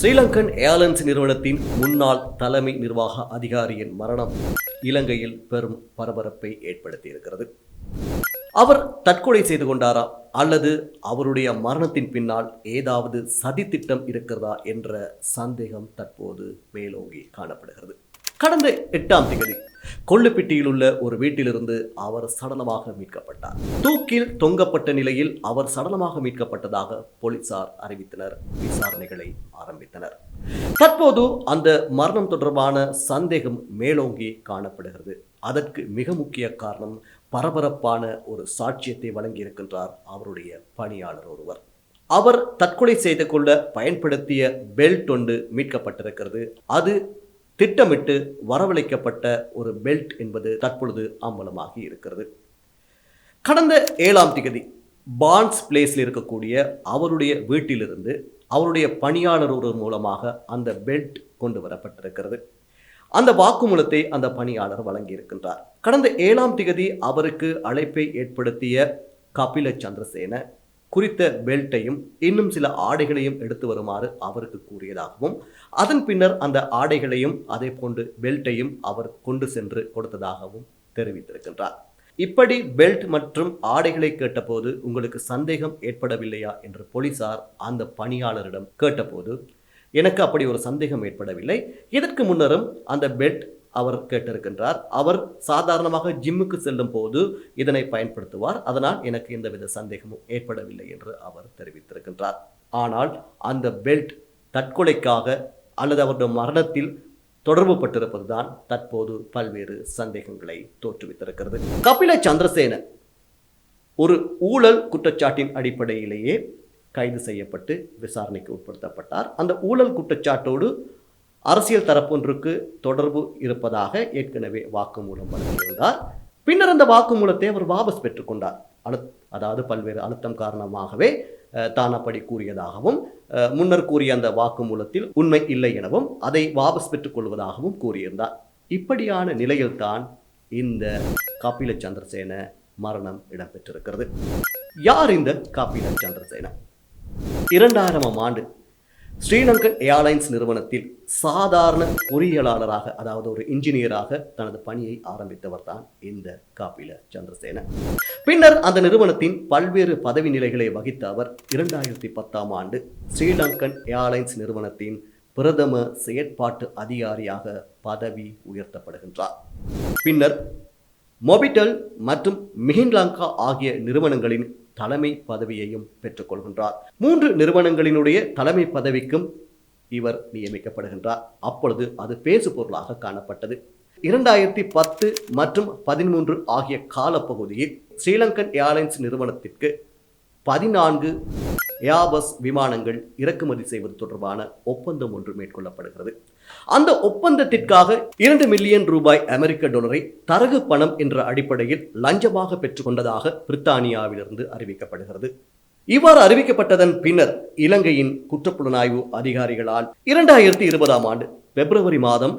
Sri Lankan airlines நிறுவனத்தின் முன்னாள் தலைமை நிர்வாக அதிகாரியின் மரணம் இலங்கையில் பெரும் பரபரப்பை ஏற்படுத்தியிருக்கிறது. அவர் தற்கொலை செய்து கொண்டாரா அல்லது அவருடைய மரணத்தின் பின்னால் ஏதாவது சதித்திட்டம் இருக்கிறதா என்ற சந்தேகம் தற்போது மேலோங்கி காணப்படுகிறது. கடந்த 8ஆம் தேதி கொள்ளுப்பிட்டியில் உள்ள ஒரு வீட்டிலிருந்து அவர் சடலமாக மீட்கப்பட்டார். தூக்கில் தொங்கப்பட்ட நிலையில் அவர் சடலமாக மீட்கப்பட்டதாக போலீசார் அறிவித்தனர். விசாரணைகளை ஆரம்பித்தனர். தற்போது அந்த மரணம் தொடர்பான சந்தேகம் மேலோங்கி காணப்படுகிறது. அதற்கு மிக முக்கிய காரணம் பரபரப்பான ஒரு சாட்சியத்தை வழங்கியிருக்கின்றார் அவருடைய பணியாளர் ஒருவர். அவர் தற்கொலை செய்து கொள்ள பயன்படுத்திய பெல்ட் ஒன்று மீட்கப்பட்டிருக்கிறது. அது திட்டமிட்டு வரவழைக்கப்பட்ட ஒரு பெல்ட் என்பது தற்பொழுது அம்பலமாகி இருக்கிறது. கடந்த 7ஆம் தேதி பான்ஸ் பிளேஸில் இருக்கக்கூடிய அவருடைய வீட்டிலிருந்து அவருடைய பணியாளர் ஒரு மூலமாக அந்த பெல்ட் கொண்டு வரப்பட்டிருக்கிறது. அந்த வாக்குமூலத்தை அந்த பணியாளர் வழங்கியிருக்கின்றார். கடந்த 7ஆம் தேதி அவருக்கு அழைப்பை ஏற்படுத்திய கபில சந்திரசேன குறித்த பெல்ட்டையும் இன்னும் சில ஆடைகளையும் எடுத்து வருமாறு அவருக்கு கூறியதாகவும், அதன் பின்னர் அந்த ஆடைகளையும் அதே போன்று பெல்ட்டையும் அவர் கொண்டு சென்று கொடுத்ததாகவும் தெரிவித்திருக்கின்றார். இப்படி பெல்ட் மற்றும் ஆடைகளை கேட்டபோது உங்களுக்கு சந்தேகம் ஏற்படவில்லையா என்று போலீசார் அந்த பணியாளரிடம் கேட்டபோது, எனக்கு அப்படி ஒரு சந்தேகம் ஏற்படவில்லை. இதற்கு முன்னரும் அந்த பெல்ட் அவர் கேட்டிருக்கின்றார். அவர் சாதாரணமாக ஜிம்முக்கு செல்லும் போது இதனை பயன்படுத்துவார். அதனால் எனக்கு எந்தவித சந்தேகமும் ஏற்படவில்லை என்று அவர் தெரிவித்திருக்கின்றார். ஆனால் அந்த பெல்ட் தற்கொலைக்காக அல்லது அவருடைய மரணத்தில் தொடர்பு பட்டிருப்பதுதான் தற்போது பல்வேறு சந்தேகங்களை தோற்றுவித்திருக்கிறது. கபில சந்திரசேன ஒரு ஊழல் குற்றச்சாட்டின் அடிப்படையிலேயே கைது செய்யப்பட்டு விசாரணைக்கு உட்படுத்தப்பட்டார். அந்த ஊழல் குற்றச்சாட்டோடு அரசியல் தரப்பொன்றுக்கு தொடர்பு இருப்பதாக ஏற்கனவே வாக்குமூலம் வழங்கியிருந்தார். பின்னர் அந்த வாக்குமூலத்தை அவர் வாபஸ் பெற்றுக்கொண்டார். அதாவது பல்வேறு அழுத்தம் காரணமாகவே தான் அப்படி கூறியதாகவும், முன்னர் கூறிய அந்த வாக்குமூலத்தில் உண்மை இல்லை எனவும் அதை வாபஸ் பெற்றுக் கொள்வதாகவும் கூறியிருந்தார். இப்படியான நிலையில்தான் இந்த கபில சந்திரசேன மரணம் இடம்பெற்றிருக்கிறது. யார் இந்த கபில சந்திரசேன? 2000ஆம் ஆண்டு ஸ்ரீலங்கன் ஏர்லைன்ஸ் நிறுவனத்தில் சாதாரண பொறியியலாளராக, அதாவது ஒரு இன்ஜினியராக தனது பணியை ஆரம்பித்தவர் தான் இந்த கபில சந்திரசேன. பின்னர் அந்த நிறுவனத்தின் பல்வேறு பதவி நிலைகளை வகித்த அவர் 2010ஆம் ஆண்டு ஸ்ரீலங்கன் ஏர்லைன்ஸ் நிறுவனத்தின் பிரதம செயற்பாட்டு அதிகாரியாக பதவி உயர்த்தப்படுகின்றார். பின்னர் மொபிடெல் மற்றும் மிஹின்லங்கா ஆகிய நிறுவனங்களின் தலைமை பதவியையும் பெற்றுக்கொள்கின்றார். 3 நிறுவனங்களினுடைய தலைமை பதவிக்கும் இவர் நியமிக்கப்படுகின்றார். அப்பொழுது அது பேசு பொருளாக காணப்பட்டது. 2010 மற்றும் 13 ஆகிய காலப்பகுதியில் ஸ்ரீலங்கன் ஏர்லைன்ஸ் நிறுவனத்திற்கு 14 ஏர்பஸ் விமானங்கள் இறக்குமதி செய்வது தொடர்பான ஒப்பந்தம் ஒன்று மேற்கொள்ளப்படுகிறது. அந்த ஒப்பந்தத்திற்காக 2 மில்லியன் ரூபாய் அமெரிக்க டாலரை தரகு பணம் என்ற அடிப்படையில் லஞ்சமாக பெற்றுக்கொண்டதாக பிரித்தானியாவிலிருந்து அறிவிக்கப்படுகிறது. இவ்வாறு அறிவிக்கப்பட்டதன் பின்னர் இலங்கையின் குற்றப்புலனாய்வு அதிகாரிகளால் 2020ஆம் ஆண்டு பிப்ரவரி மாதம்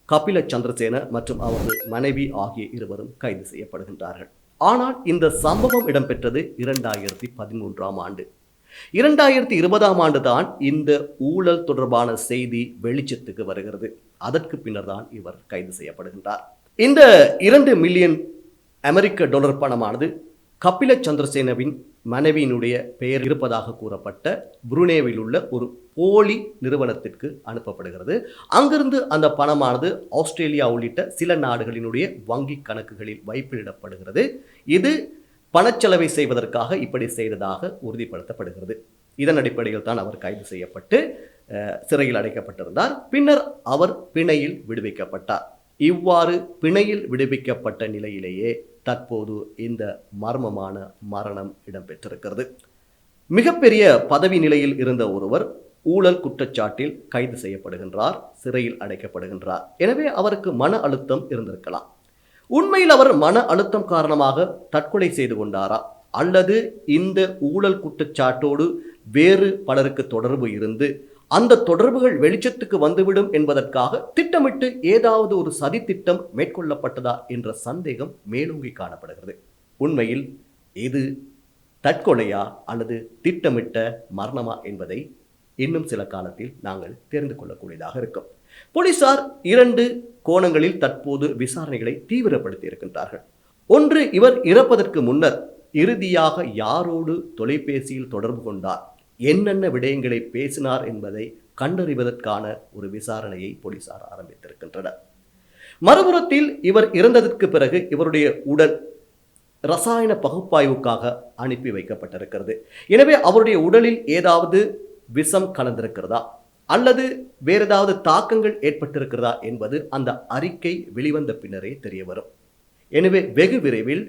கபில சந்திரசேன மற்றும் அவரது மனைவி ஆகிய இருவரும் கைது செய்யப்படுகின்றார்கள். ஆனால் இந்த சம்பவம் இடம்பெற்றது 2013ஆம் ஆண்டு. 2020ஆம் ஆண்டு தான் இந்த ஊழல் தொடர்பான செய்தி வெளிச்சத்துக்கு வருகிறது. அதற்கு பின்னர் தான் இவர் கைது செய்யப்படுகின்றார். இந்த 2 மில்லியன் அமெரிக்க டாலர் பணமானது கபில சந்திரசேனவின் மனைவியினுடைய பெயர் இருப்பதாக கூறப்பட்ட புருனேவில் உள்ள ஒரு போலி நிறுவனத்திற்கு அனுப்பப்படுகிறது. அங்கிருந்து அந்த பணமானது ஆஸ்திரேலியா உள்ளிட்ட சில நாடுகளினுடைய வங்கி கணக்குகளில் வைப்பிலிடப்படுகிறது. இது பணச்செலவை செய்வதற்காக இப்படி செய்ததாக உறுதிப்படுத்தப்படுகிறது. இதன் அடிப்படையில் தான் அவர் கைது செய்யப்பட்டு சிறையில் அடைக்கப்பட்டிருந்தார். பின்னர் அவர் பிணையில் விடுவிக்கப்பட்டார். இவ்வாறு பிணையில் விடுவிக்கப்பட்ட நிலையிலேயே தற்போது இந்த மர்மமான மரணம் இடம்பெற்றிருக்கிறது. மிகப்பெரிய பதவி நிலையில் இருந்த ஒருவர் ஊழல் குற்றச்சாட்டில் கைது செய்யப்படுகின்றார், சிறையில் அடைக்கப்படுகின்றார். எனவே அவருக்கு மன அழுத்தம் இருந்திருக்கலாம். உண்மையில் அவர் மன அழுத்தம் காரணமாக தற்கொலை செய்து கொண்டாரா அல்லது இந்த ஊழல் குற்றச்சாட்டோடு வேறு பலருக்கு தொடர்பு இருந்து அந்த தொடர்புகள் வெளிச்சத்துக்கு வந்துவிடும் என்பதற்காக திட்டமிட்டு ஏதாவது ஒரு சதித்திட்டம் மேற்கொள்ளப்பட்டதா என்ற சந்தேகம் மேலோங்கி காணப்படுகிறது. உண்மையில் இது தற்கொலையா அல்லது திட்டமிட்ட மரணமா என்பதை இன்னும் சில காலத்தில் நாங்கள் தெரிந்து கொள்ளக்கூடியதாக இருக்கும். போலீசார் 2 கோணங்களில் தற்போது விசாரணைகளை தீவிரப்படுத்தி இருக்கின்றார்கள். ஒன்று, இவர் இறப்பதற்கு முன்னர் இறுதியாக யாரோடு தொலைபேசியில் தொடர்பு கொண்டார், என்னென்ன விடயங்களை பேசினார் என்பதை கண்டறிவதற்கான ஒரு விசாரணையை போலீசார் ஆரம்பித்திருக்கின்றனர். மறுபுறத்தில் இவர் இறந்ததற்கு பிறகு இவருடைய உடல் ரசாயன பகுப்பாய்வுக்காக அனுப்பி வைக்கப்பட்டிருக்கிறது. எனவே அவருடைய உடலில் ஏதாவது விஷம் கலந்திருக்கிறதா அல்லது வேறு ஏதாவது தாக்கங்கள் ஏற்பட்டிருக்கிறதா என்பது அந்த அறிக்கை வெளிவந்த பின்னரே தெரிய வரும். எனவே வெகு விரைவில்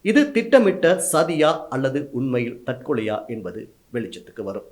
இது திட்டமிட்ட சதியா அல்லது உண்மையில் தற்கொலையா என்பது வெளிச்சத்துக்கு வரும்.